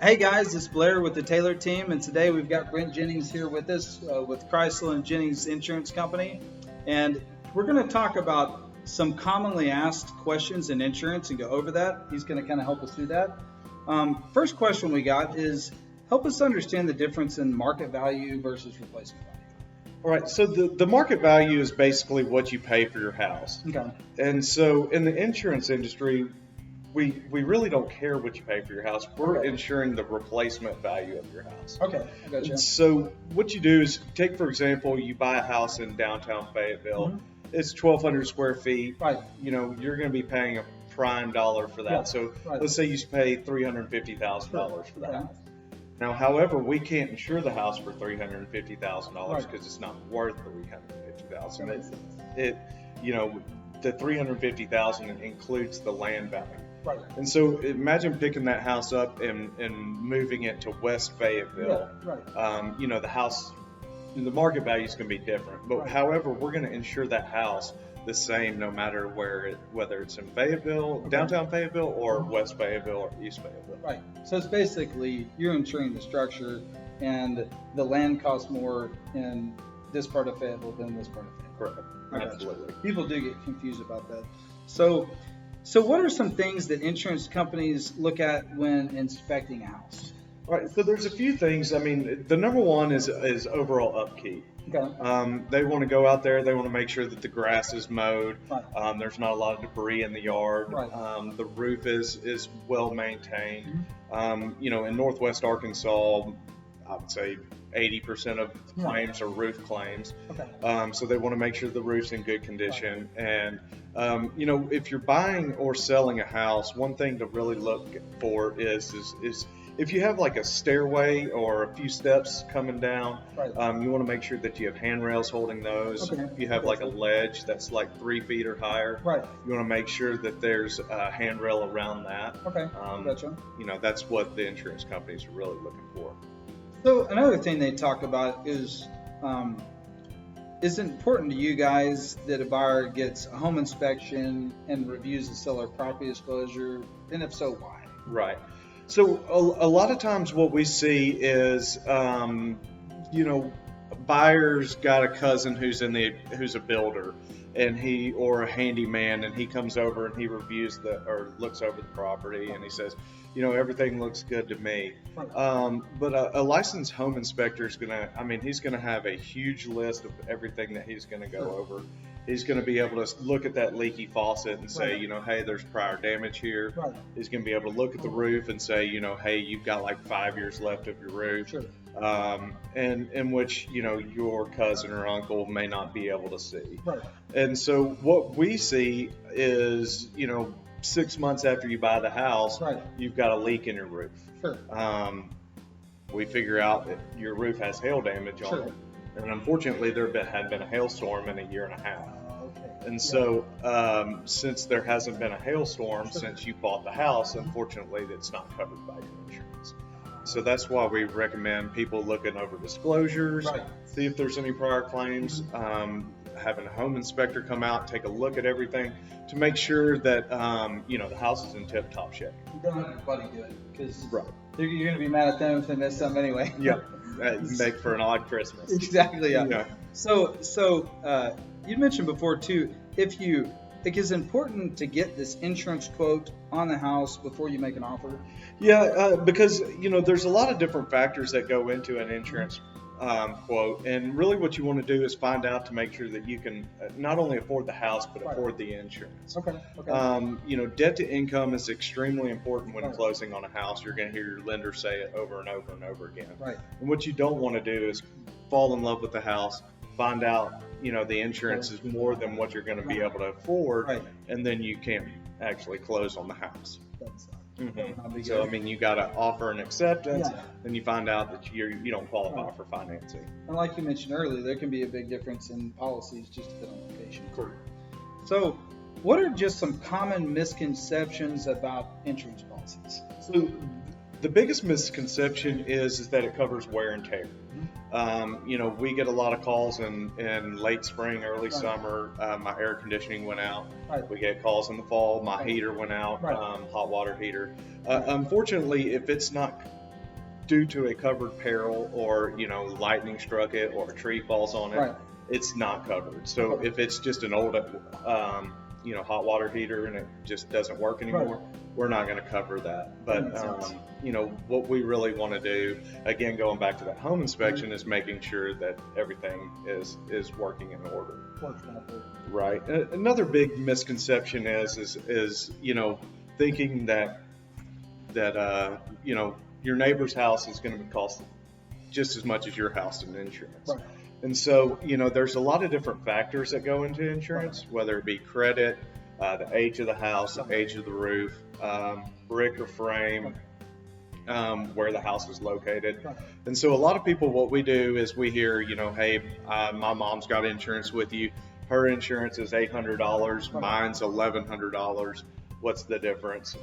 Hey guys, it's Blair with the Taylor team, and today we've got Brett Jennings here with us with Krisell and Jennings Insurance Company, and we're going to talk about some commonly asked questions in insurance and go over that. He's going to kind of help us do that. First question we got is, help us understand the difference in market value versus replacement value. All right, so the market value is basically what you pay for your house. Okay. And so in the insurance industry, we really don't care what you pay for your house. We're insuring the replacement value of your house. Okay, I gotcha. And so what you do is take, for example, you buy a house in downtown Fayetteville. Mm-hmm. It's 1,200 square feet. Right. You know, you're going to be paying a prime dollar for that. Yeah, so right. Let's say you pay $350,000 for that. Yeah. Now, however, we can't insure the house for $350,000 because Right. it's not worth $350,000. Right. The $350,000 includes the land value. Right. And so imagine picking that house up and moving it to West Fayetteville. Yeah, right. The house, the market value is going to be different. But Right. however, we're going to insure that house the same no matter whether it's in Fayetteville, downtown Fayetteville, or West Fayetteville or East Fayetteville. Right. So it's basically you're insuring the structure, and the land costs more in this part of Fayetteville than this part of Fayetteville. Correct. Absolutely. People do get confused about that. So what are some things that insurance companies look at when inspecting a house? All right. So there's a few things. I mean, the number one is overall upkeep. Okay. They want to go out there. They want to make sure that the grass is mowed. Right. There's not a lot of debris in the yard. Right. The roof is well maintained. Mm-hmm. In Northwest Arkansas, I would say 80% of claims are roof claims. Okay. So they want to make sure the roof's in good condition. Right. And if you're buying or selling a house, one thing to really look for is if you have like a stairway or a few steps coming down, right. You want to make sure that you have handrails holding those. Okay. If you have like a ledge that's like 3 feet or higher, right. you want to make sure that there's a handrail around that. Okay. Gotcha. That's what the insurance companies are really looking for. So another thing they talk about is it important to you guys that a buyer gets a home inspection and reviews the seller property disclosure, and if so, why? Right. So a lot of times what we see is, buyers got a cousin who's a builder, and or a handyman, and he comes over and he reviews looks over the property, and he says, everything looks good to me. Right. But a licensed home inspector is he's gonna have a huge list of everything that he's gonna go over. He's going to be able to look at that leaky faucet and say, right. Hey, there's prior damage here. Right. He's going to be able to look at the roof and say, hey, you've got like 5 years left of your roof. Sure. And in which, your cousin or uncle may not be able to see. Right. And so what we see is, 6 months after you buy the house, right. you've got a leak in your roof. Sure. We figure out that your roof has hail damage on it. And unfortunately, there had been a hailstorm in a year and a half. Okay. And so, since there hasn't been a hailstorm since you bought the house, unfortunately, it's not covered by your insurance. So that's why we recommend people looking over disclosures, right. see if there's any prior claims, having a home inspector come out, take a look at everything to make sure that, the house is in tip-top shape. You don't have your buddy do it because right. you're going to be mad at them if they mess up anyway. Yeah. Make for an odd Christmas. Exactly. Yeah. So you mentioned before too, it's important to get this insurance quote on the house before you make an offer. Yeah, because there's a lot of different factors that go into an insurance quote, and really what you want to do is find out to make sure that you can not only afford the house but afford the insurance. Okay. Debt to income is extremely important when closing on a house. You're going to hear your lender say it over and over and over again. Right. And what you don't want to do is fall in love with the house, find out the insurance is more than what you're going to be able to afford, and then you can't actually close on the house. Mm-hmm. So you got to offer an acceptance, then you find out that you don't qualify for financing. And like you mentioned earlier, there can be a big difference in policies just depending on location. Correct. So, what are just some common misconceptions about insurance policies? So, the biggest misconception is that it covers wear and tear. We get a lot of calls in late spring, early summer. My air conditioning went out. We get calls in the fall. My heater went out, hot water heater. Unfortunately, if it's not due to a covered peril, or lightning struck it, or a tree falls on it, Right. it's not covered. So if it's just an old hot water heater and it just doesn't work anymore, we're not going to cover that. But what we really want to do, again, going back to that home inspection, is making sure that everything is working in order. Right. Another big misconception is thinking that your neighbor's house is going to cost just as much as your house in insurance. Right. And so, there's a lot of different factors that go into insurance, whether it be credit, the age of the house, the age of the roof, brick or frame, where the house is located. And so a lot of people, what we do is we hear, hey, my mom's got insurance with you. Her insurance is $800. Mine's $1,100. What's the difference?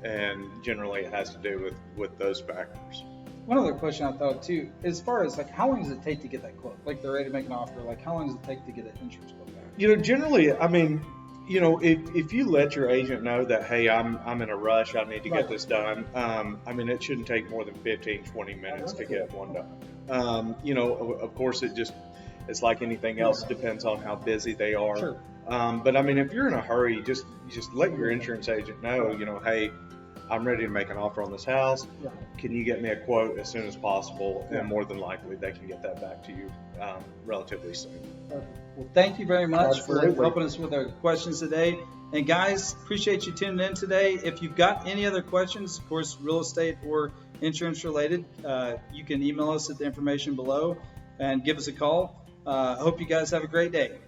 And generally it has to do with those factors. One other question I thought too, as far as how long does it take to get that quote? Like they're ready to make an offer, how long does it take to get an insurance quote back? Generally, I mean, if you let your agent know that, hey, I'm in a rush, I need to get this done, it shouldn't take more than 15, 20 minutes to get one done. Of course, it's like anything else, depends on how busy they are. Sure. But if you're in a hurry, just let your insurance agent know, hey, I'm ready to make an offer on this house. Yeah. Can you get me a quote as soon as possible? And more than likely, they can get that back to you relatively soon. Perfect. Well, thank you very much Absolutely. for helping us with our questions today. And guys, appreciate you tuning in today. If you've got any other questions, of course, real estate or insurance related, you can email us at the information below and give us a call. I hope you guys have a great day.